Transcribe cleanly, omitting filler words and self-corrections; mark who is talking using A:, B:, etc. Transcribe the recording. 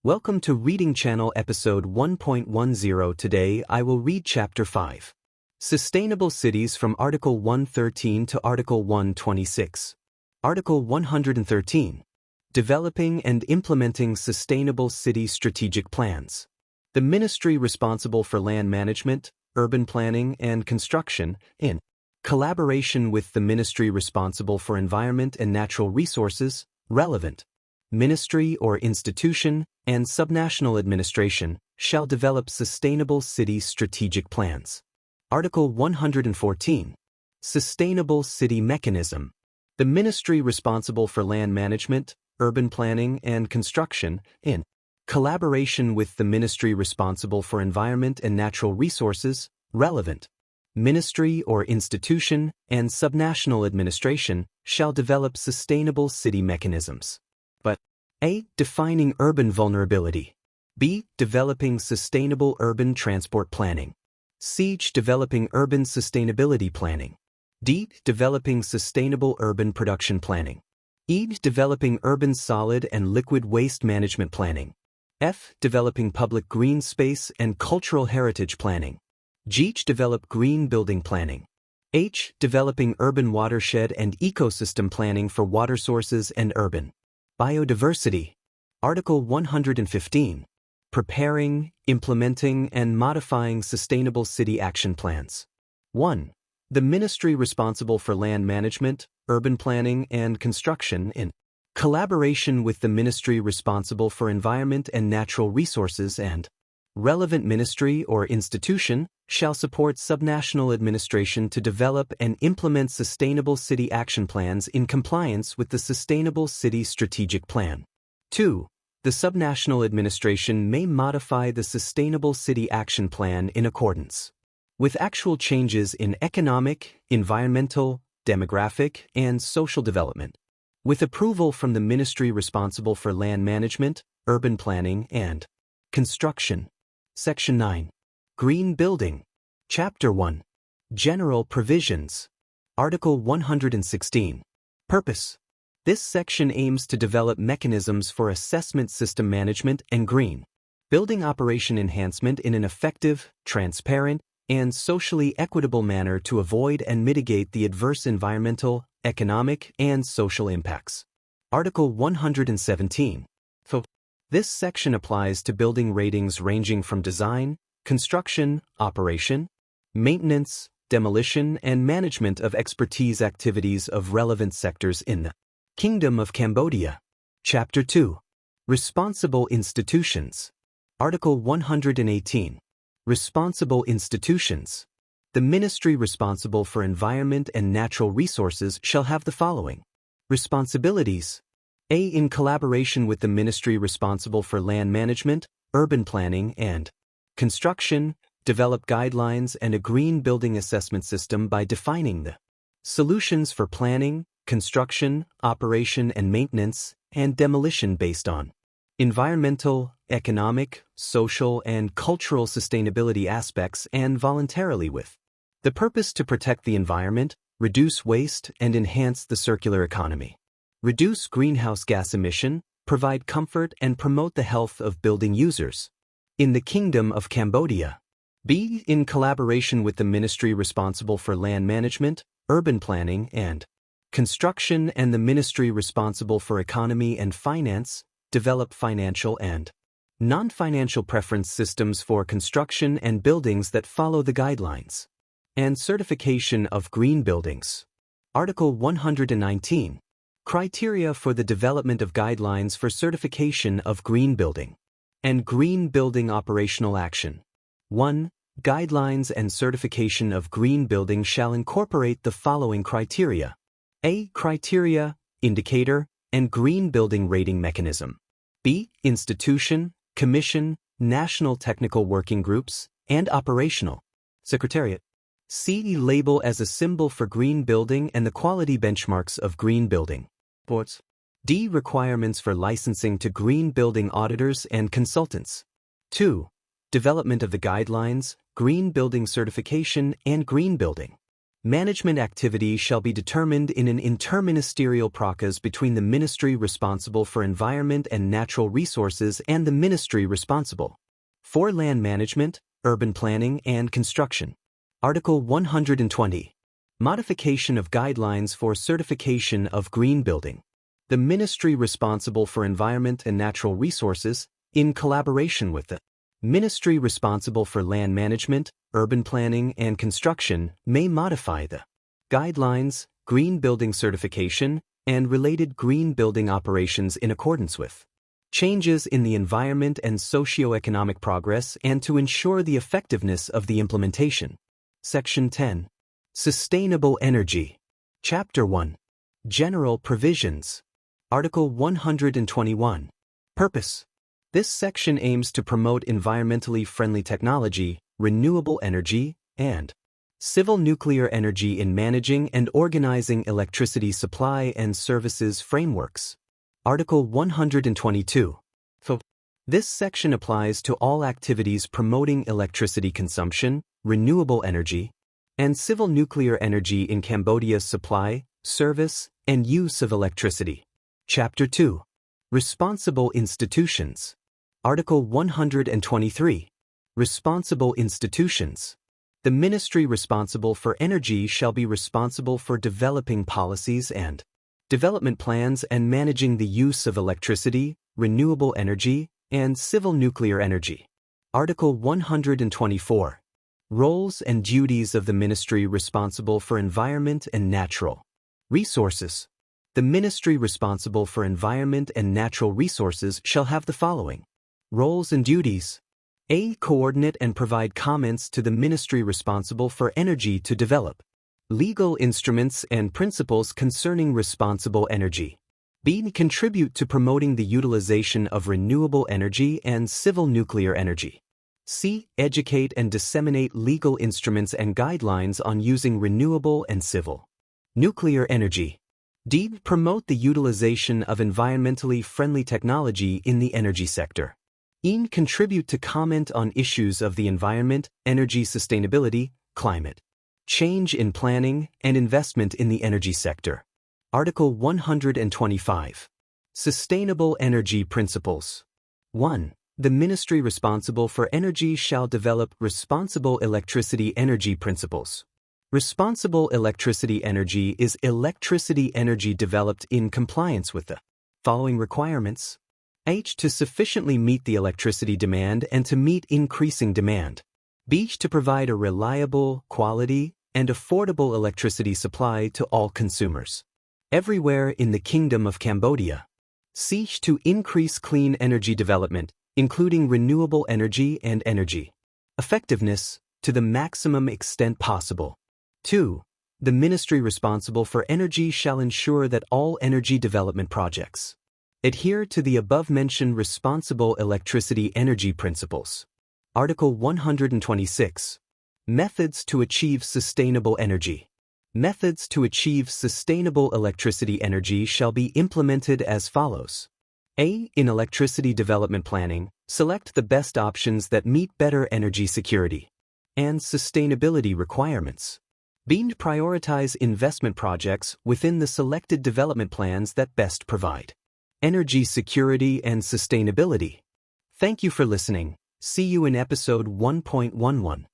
A: Welcome to Reading Channel episode 1.10. Today I will read Chapter 5. Sustainable Cities from Article 113 to Article 126. Article 113. Developing and implementing sustainable city strategic plans. The ministry responsible for land management, urban planning, and construction, in collaboration with the ministry responsible for environment and natural resources, relevant ministry or institution, and subnational administration, shall develop sustainable city strategic plans. Article 114. Sustainable City Mechanism. The ministry responsible for land management, urban planning, and construction, in collaboration with the ministry responsible for environment and natural resources, relevant ministry or institution, and subnational administration, shall develop sustainable city mechanisms. But A. Defining urban vulnerability. B. Developing sustainable urban transport planning. C. Developing urban sustainability planning. D. Developing sustainable urban production planning. E. Developing urban solid and liquid waste management planning. F. Developing public green space and cultural heritage planning. G. Develop green building planning. H. Developing urban watershed and ecosystem planning for water sources and urban biodiversity. Article 115. Preparing, implementing, and modifying sustainable city action plans. 1. The ministry responsible for land management, urban planning, and construction, in collaboration with the ministry responsible for environment and natural resources and relevant ministry or institution, shall support subnational administration to develop and implement sustainable city action plans in compliance with the Sustainable City Strategic Plan. 2. The subnational administration may modify the Sustainable City Action Plan in accordance with actual changes in economic, environmental, demographic, and social development, with approval from the ministry responsible for land management, urban planning, and construction. Section 9. Green Building. Chapter 1. General Provisions. Article 116. Purpose. This section aims to develop mechanisms for assessment system management and green building operation enhancement in an effective, transparent, and socially equitable manner to avoid and mitigate the adverse environmental, economic, and social impacts. Article 117. This section applies to building ratings ranging from design, construction, operation, maintenance, demolition, and management of expertise activities of relevant sectors in the Kingdom of Cambodia. Chapter 2. Responsible Institutions. Article 118. Responsible Institutions. The ministry responsible for environment and natural resources shall have the following responsibilities. A. In collaboration with the ministry responsible for land management, urban planning, and construction, develop guidelines and a green building assessment system by defining the solutions for planning, construction, operation and maintenance, and demolition based on environmental, economic, social, and cultural sustainability aspects and voluntarily with the purpose to protect the environment, reduce waste, and enhance the circular economy. Reduce greenhouse gas emission, provide comfort and promote the health of building users. In the Kingdom of Cambodia. B. In collaboration with the ministry responsible for land management, urban planning, and construction and the ministry responsible for economy and finance, develop financial and non-financial preference systems for construction and buildings that follow the guidelines. And certification of green buildings. Article 119. Criteria for the development of guidelines for certification of green building and green building operational action. 1. Guidelines and certification of green building shall incorporate the following criteria. A. Criteria, indicator, and green building rating mechanism. B. Institution, commission, national technical working groups, and operational secretariat. C. Label as a symbol for green building and the quality benchmarks of green building. Boards. D. Requirements for licensing to green building auditors and consultants. 2. Development of the guidelines, green building certification, and green building Management activity shall be determined in an interministerial process between the ministry responsible for environment and natural resources and the ministry responsible for land management, urban planning, and construction. Article 120. Modification of guidelines for certification of green building. The ministry responsible for environment and natural resources, in collaboration with the ministry responsible for land management, urban planning, and construction, may modify the guidelines, green building certification, and related green building operations in accordance with changes in the environment and socio-economic progress and to ensure the effectiveness of the implementation. Section 10. Sustainable Energy. Chapter 1. General Provisions. Article 121. Purpose. This section aims to promote environmentally friendly technology, renewable energy, and civil nuclear energy in managing and organizing electricity supply and services frameworks. Article 122. This section applies to all activities promoting electricity consumption, renewable energy, and civil nuclear energy in Cambodia's supply, service, and use of electricity. Chapter 2. Responsible Institutions. Article 123. Responsible Institutions. The ministry responsible for energy shall be responsible for developing policies and development plans and managing the use of electricity, renewable energy, and civil nuclear energy. Article 124. Roles and duties of the ministry responsible for environment and natural resources. The ministry responsible for environment and natural resources shall have the following roles and duties. A. Coordinate and provide comments to the ministry responsible for energy to develop legal instruments and principles concerning responsible energy. B. Contribute to promoting the utilization of renewable energy and civil nuclear energy. C. Educate and disseminate legal instruments and guidelines on using renewable and civil nuclear energy. D. Promote the utilization of environmentally friendly technology in the energy sector. E. Contribute to comment on issues of the environment, energy sustainability, climate change in planning and investment in the energy sector. Article 125. Sustainable Energy Principles. 1. The ministry responsible for energy shall develop responsible electricity energy principles. Responsible electricity energy is electricity energy developed in compliance with the following requirements. H. To sufficiently meet the electricity demand and to meet increasing demand. B. To provide a reliable, quality, and affordable electricity supply to all consumers everywhere in the Kingdom of Cambodia. C. To increase clean energy development, including renewable energy and energy effectiveness, to the maximum extent possible. 2. The ministry responsible for energy shall ensure that all energy development projects adhere to the above-mentioned responsible electricity energy principles. Article 126. Methods to achieve sustainable energy. Methods to achieve sustainable electricity energy shall be implemented as follows. A. In electricity development planning, select the best options that meet better energy security and sustainability requirements. B. Prioritize investment projects within the selected development plans that best provide energy security and sustainability. Thank you for listening. See you in episode 1.11.